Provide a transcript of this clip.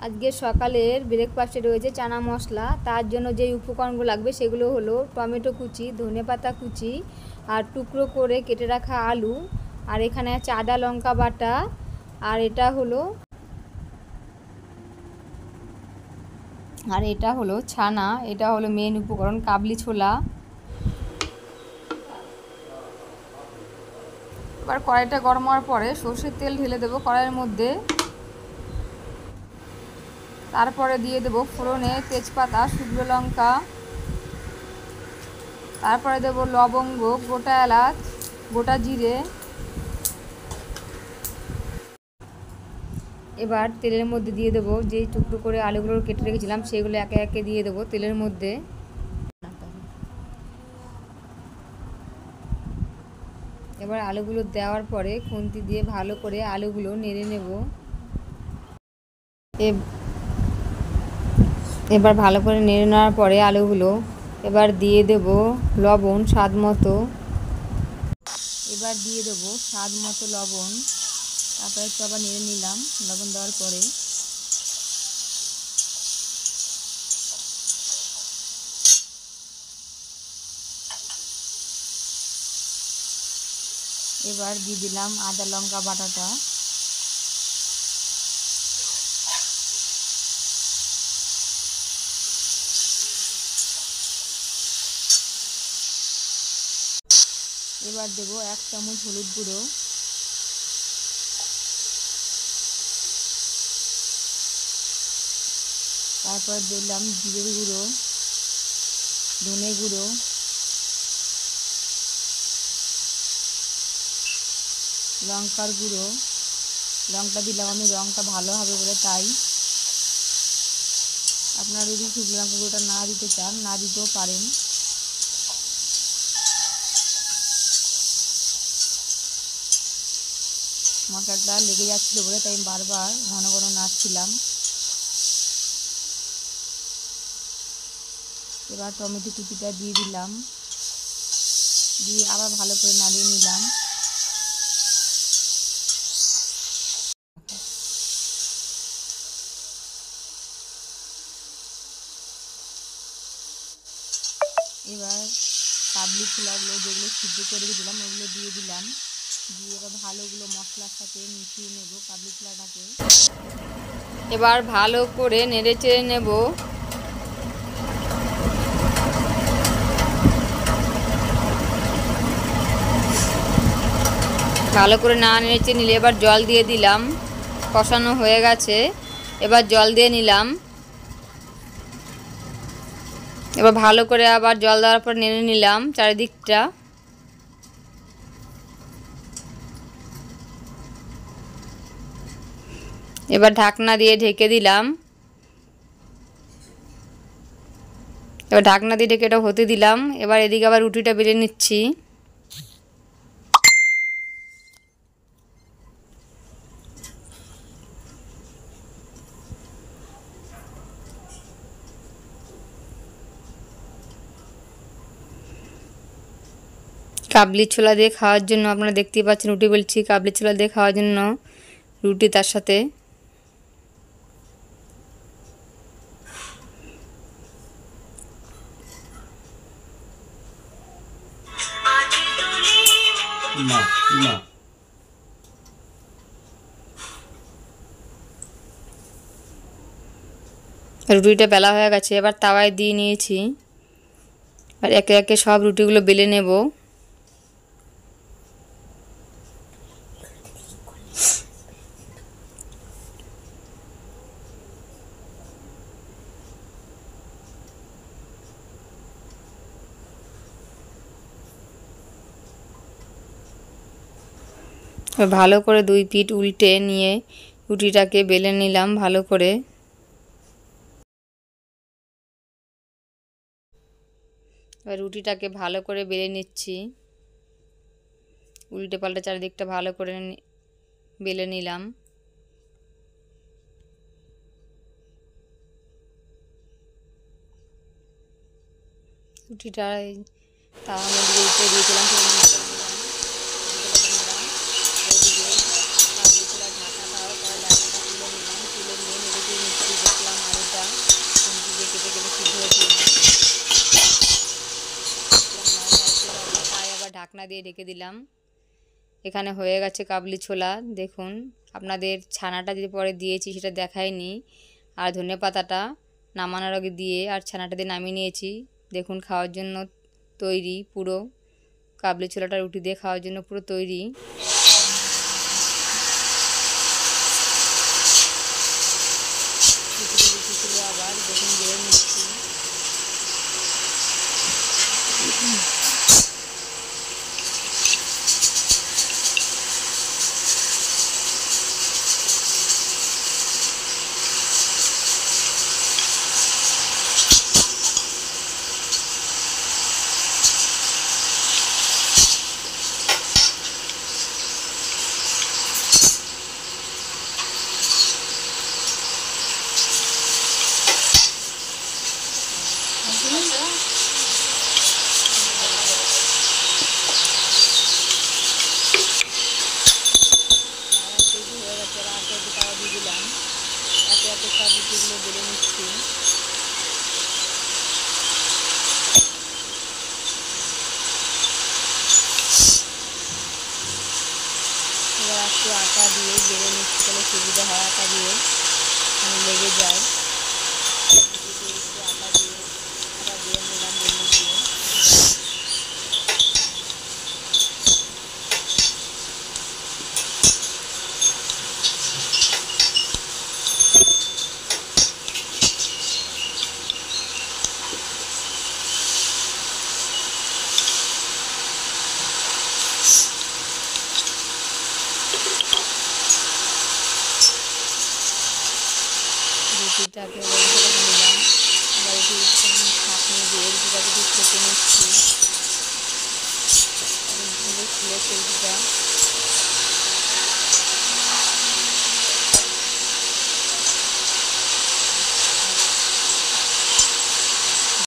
আজকে সকালের ব্রেকফাস্টে রয়েছে চানা মশলা। তার জন্য যে উপকরণগুলো লাগবে সেগুলো হলো টমেটো কুচি, ধনেপাতা কুচি, আর টুকরো করে কেটে রাখা আলু, আর এখানে আছে আদা লঙ্কা বাটা, আর এটা হলো ছানা। এটা হলো মেন উপকরণ, কাবলি ছোলা। এবার কড়াইটা গরম হওয়ার পরে সর্ষের তেল ঢেলে দেবো কড়াইয়ের মধ্যে। তারপরে দিয়ে দেবো ফোড়নে তেজপাতা, শুকনো লঙ্কা, তারপরে দেবো লবঙ্গ, গোটা এলাচ, গোটা জিরে। এবার তেলের মধ্যে দিয়ে দেবো যেই টুকরো করে আলুগুলো কেটে রেখেছিলাম সেগুলো একে একে দিয়ে দেবো তেলের মধ্যে। এবার আলুগুলো দেওয়ার পরে খুন্তি দিয়ে ভালো করে আলুগুলো নেড়ে নেব। এবার ভালো করে নেড়ে নেওয়ার পরে আলুগুলো এবার দিয়ে দেব লবণ স্বাদ মতো। এবার দিয়ে দেবো স্বাদ মতো লবণ। তারপরে একটু আবার নেড়ে নিলাম লবণ দেওয়ার পরে। এবার দিয়ে দিলাম আদা লঙ্কা বাটাটা। এবার দেবো 1 চামচ হলুদ গুঁড়ো। তারপর দিলাম জিরের গুঁড়ো, ধনে গুঁড়ো, লঙ্কার গুঁড়ো। লঙ্কা দিলাম আমি রঙটা ভালো হবে বলে, তাই। আপনারা যদি শুকনো লঙ্কা গুঁড়োটা না দিতে চান না দিতেও পারেন। মশলাটা লেগে যাচ্ছিলো বলে তাই আমি বারবার ঘন ঘন নাড়ছিলাম। এবার টমেটো কুচিটা দিয়ে দিলাম, দিয়ে আবার ভালো করে নাড়িয়ে নিলাম। এবার কাবলি ছোলাগুলো যেগুলো সিদ্ধ করে রেখেছিলাম ওগুলো দিয়ে দিলাম, দিয়ে এবার ভালোগুলো মশলার সাথে মিশিয়ে নেব কাবলি ছোলাটাকে। এবার ভালো করে নেড়ে চেড়ে নেব। ভালো করে না নেড়ে নিলে এবার জল দিয়ে দিলাম। কষানো হয়ে গেছে, এবার জল দিয়ে নিলাম। এবার ভালো করে আবার জল দেওয়ার পর নেড়ে নিলাম চারিদিকটা। এবার ঢাকনা দিয়ে ঢেকে দিলাম। এবার ঢাকনা দিয়ে ঢেকে এটা হতে দিলাম। এবার এদিকে আবার রুটিটা বেলে নিচ্ছি। কাবলি ছোলা দিয়ে খাওয়ার জন্য আপনারা দেখতেই পাচ্ছেন রুটি বেলছি কাবলি ছোলা দিয়ে খাওয়ার জন্য। রুটি তার সাথে রুটিটা বেলা হয়ে গেছে, এবার তাওয়ায় দিয়ে নিয়েছি। আর একে একে সব রুটিগুলো বেলে নেব। ভালো করে 2 পিঠ উল্টে নিয়ে রুটিটাকে বেলে নিলাম ভালো করে। এবার রুটিটাকে ভালো করে বেলে নিচ্ছি, উল্টে পাল্টে চারিদিকটা ভালো করে বেলে নিলাম। রুটিটা তাওয়ার মধ্যে উল্টে দিয়েছিলাম, ঢাকনা দিয়ে ঢেকে দিলাম। এখানে হয়ে গেছে কাবলি ছোলা। দেখুন, আপনাদের ছানাটা যে পরে দিয়েছি সেটা দেখায়নি, আর ধনেপাতাটা নামানোর আগে দিয়ে আর ছানাটা দিয়ে নামিয়ে নিয়েছি। দেখুন, খাওয়ার জন্য তৈরি পুরো কাবলি ছোলাটা, রুটি দিয়ে খাওয়ার জন্য পুরো তৈরি। রুটি ছিল আবার, দেখুন বেড়ে নিচ্ছি। একে সব রুটিগুলো বেলে নিচ্ছি। এবার একটু আটা দিয়ে বেলে নিচ্ছি, তাহলে সুবিধা হয়, আটা দিয়ে লেগে যায়। একটু আটা দিয়ে নিলাম বেলে দিয়ে। রুটিটাকে নিলাম, এবার ছাঁকনি দিয়ে রুটিটাকে ঠিক কেটে নিচ্ছি। খুলেছে রুটিটা।